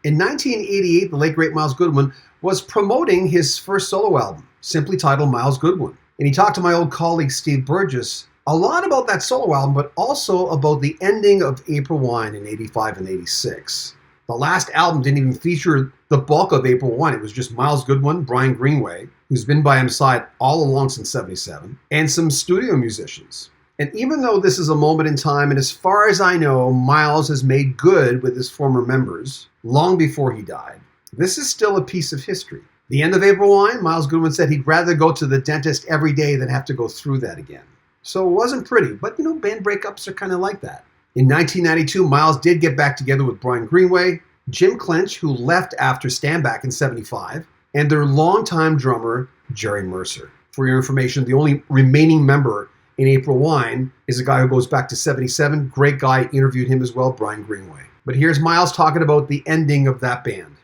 In 1988, the late great Myles Goodwyn was promoting his first solo album, simply titled Myles Goodwyn. And he talked to my old colleague Steve Burgess a lot about that solo album, but also about the ending of April Wine in 85 and 86. The last album didn't even feature the bulk of April Wine. It was just Myles Goodwyn, Brian Greenway, who's been by his side all along since 77, and some studio musicians. And even though this is a moment in time, and as far as I know, Myles has made good with his former members long before he died, this is still a piece of history. The end of April Wine, Myles Goodwyn said he'd rather go to the dentist every day than have to go through that again. So it wasn't pretty, but band breakups are kind of like that. In 1992, Myles did get back together with Brian Greenway, Jim Clench, who left after Stand Back in 75, and their longtime drummer, Jerry Mercer. For your information, the only remaining member in April Wine is a guy who goes back to 77. Great guy, interviewed him as well, Brian Greenway. But here's Myles talking about the ending of that band.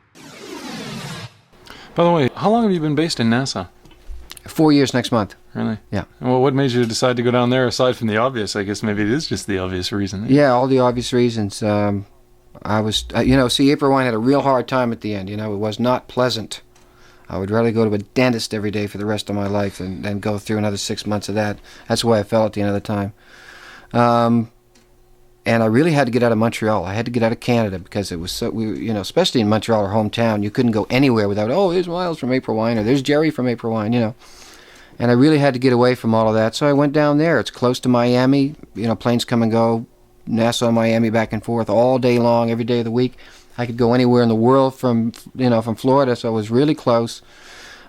By the way, how long have you been based in Nassau? 4 years next month. Really? Yeah. Well, what made you decide to go down there aside from the obvious? I guess maybe it is just the obvious reason. Yeah, all the obvious reasons. I was, April Wine had a real hard time at the end. It was not pleasant. I would rather go to a dentist every day for the rest of my life than go through another 6 months of that. That's the way I felt at the end of the time. And I really had to get out of Montreal. I had to get out of Canada because it was so, especially in Montreal, our hometown, you couldn't go anywhere without, there's Myles from April Wine, or there's Jerry from April Wine, And I really had to get away from all of that, so I went down there. It's close to Miami. Planes come and go, Nassau, Miami, back and forth all day long, every day of the week. I could go anywhere in the world from Florida, so it was really close.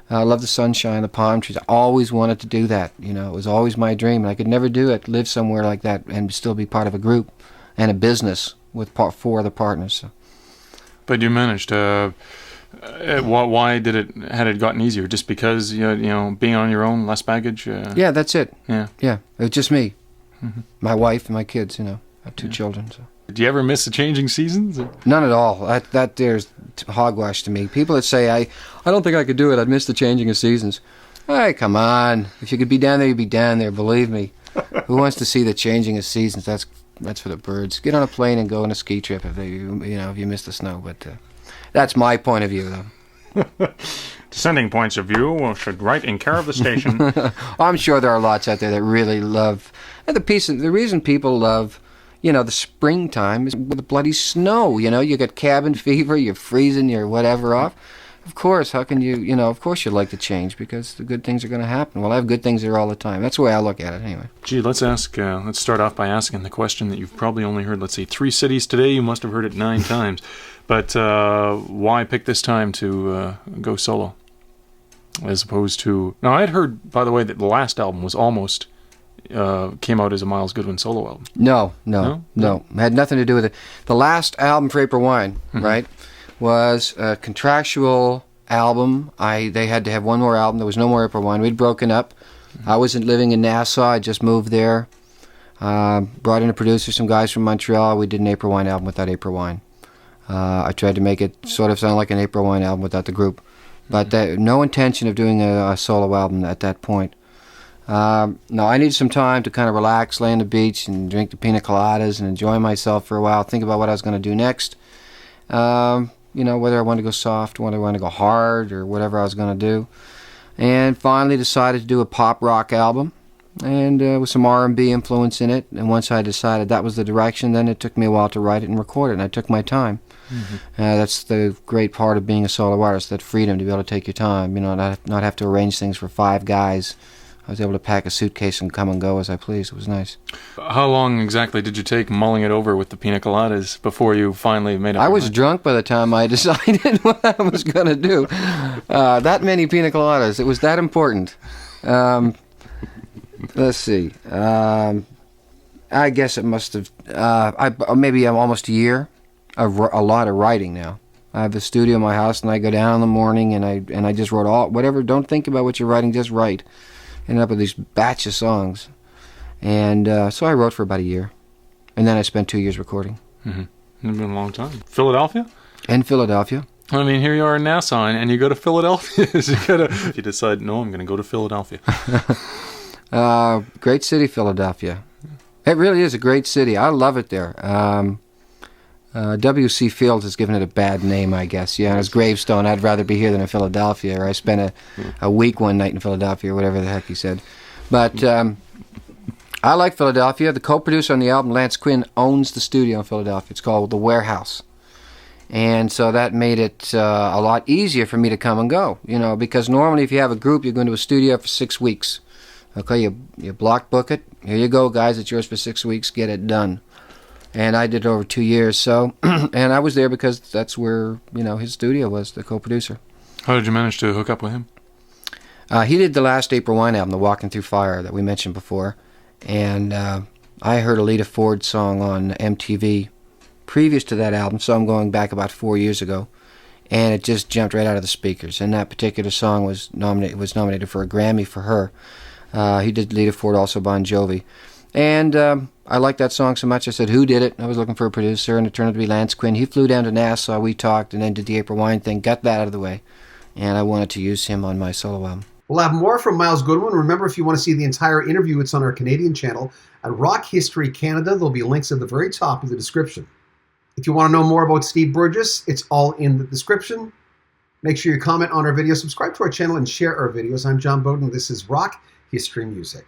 I love the sunshine, the palm trees. I always wanted to do that. It was always my dream, and I could never do it, live somewhere like that and still be part of a group and a business with 4 other partners. So. But you managed. Why had it gotten easier? Just because being on your own, less baggage. Yeah, that's it. Yeah. It was just me, my wife, and my kids. I have 2 children. So. Do you ever miss the changing seasons? None at all. That there's hogwash to me. People that say I don't think I could do it. I'd miss the changing of seasons. Hey, come on! If you could be down there, you'd be down there. Believe me. Who wants to see the changing of seasons? That's for the birds. Get on a plane and go on a ski trip if you miss the snow. But that's my point of view, though. Dissenting points of view should write in care of the station. I'm sure there are lots out there that really love. And the reason people love, the springtime is with the bloody snow. You get cabin fever, you're freezing, you're whatever off. Of course, how can you, of course you'd like to change because the good things are going to happen. Well, I have good things there all the time. That's the way I look at it anyway. Gee, let's start off by asking the question that you've probably only heard, 3 cities today. You must have heard it 9 times. But why pick this time to go solo? As opposed to... Now, I had heard, by the way, that the last album was almost... came out as a Myles Goodwyn solo album. No. It had nothing to do with it. The last album for April Wine, right, was a contractual album. They had to have one more album. There was no more April Wine. We'd broken up. I wasn't living in Nassau. I just moved there. Brought in a producer, some guys from Montreal. We did an April Wine album without April Wine. I tried to make it sort of sound like an April Wine album without the group. But no intention of doing a solo album at that point. No, I needed some time to kind of relax, lay on the beach, and drink the pina coladas and enjoy myself for a while, think about what I was going to do next. Whether I wanted to go soft, whether I wanted to go hard, or whatever I was going to do. And finally decided to do a pop rock album, and with some R&B influence in it. And once I decided that was the direction, then it took me a while to write it and record it, and I took my time. That's the great part of being a solo artist, that freedom to be able to take your time, not have to arrange things for 5 guys. I was able to pack a suitcase and come and go as I pleased. It was nice. How long exactly did you take mulling it over with the pina coladas before you finally made up? I was drunk by the time I decided what I was going to do. That many pina coladas. It was that important. Let's see. I guess it must have... maybe almost a year. A lot of writing now. I have a studio in my house, and I go down in the morning, and I just wrote all... Whatever, don't think about what you're writing, just write. Ended up with these batch of songs. And so I wrote for about a year. And then I spent 2 years recording. It's been a long time. Philadelphia? In Philadelphia. I mean, here you are in Nassau, and you go to Philadelphia. You decide, no, I'm going to go to Philadelphia. Great city, Philadelphia. It really is a great city. I love it there. W.C. Fields has given it a bad name, I guess. Yeah, it's Greystone. I'd rather be here than in Philadelphia, or I spent a week one night in Philadelphia, or whatever the heck he said. But I like Philadelphia. The co-producer on the album, Lance Quinn, owns the studio in Philadelphia. It's called The Warehouse. And so that made it a lot easier for me to come and go, because normally if you have a group, you're going to a studio for 6 weeks. Okay, you block book it. Here you go, guys. It's yours for 6 weeks. Get it done. And I did it over 2 years. So, and I was there because that's where his studio was, the co-producer. How did you manage to hook up with him? He did the last April Wine album, the Walking Through Fire, that we mentioned before. And I heard a Lita Ford song on MTV previous to that album, so I'm going back about 4 years ago. And it just jumped right out of the speakers. And that particular song was nominated for a Grammy for her. He did Lita Ford, also Bon Jovi. And I liked that song so much, I said, who did it? I was looking for a producer, and it turned out to be Lance Quinn. He flew down to Nassau, we talked, and then did the April Wine thing, got that out of the way. And I wanted to use him on my solo album. We'll have more from Myles Goodwyn. Remember, if you want to see the entire interview, it's on our Canadian channel at Rock History Canada. There'll be links at the very top of the description. If you want to know more about Steve Burgess, it's all in the description. Make sure you comment on our video, subscribe to our channel, and share our videos. I'm John Bowden. This is Rock History Music.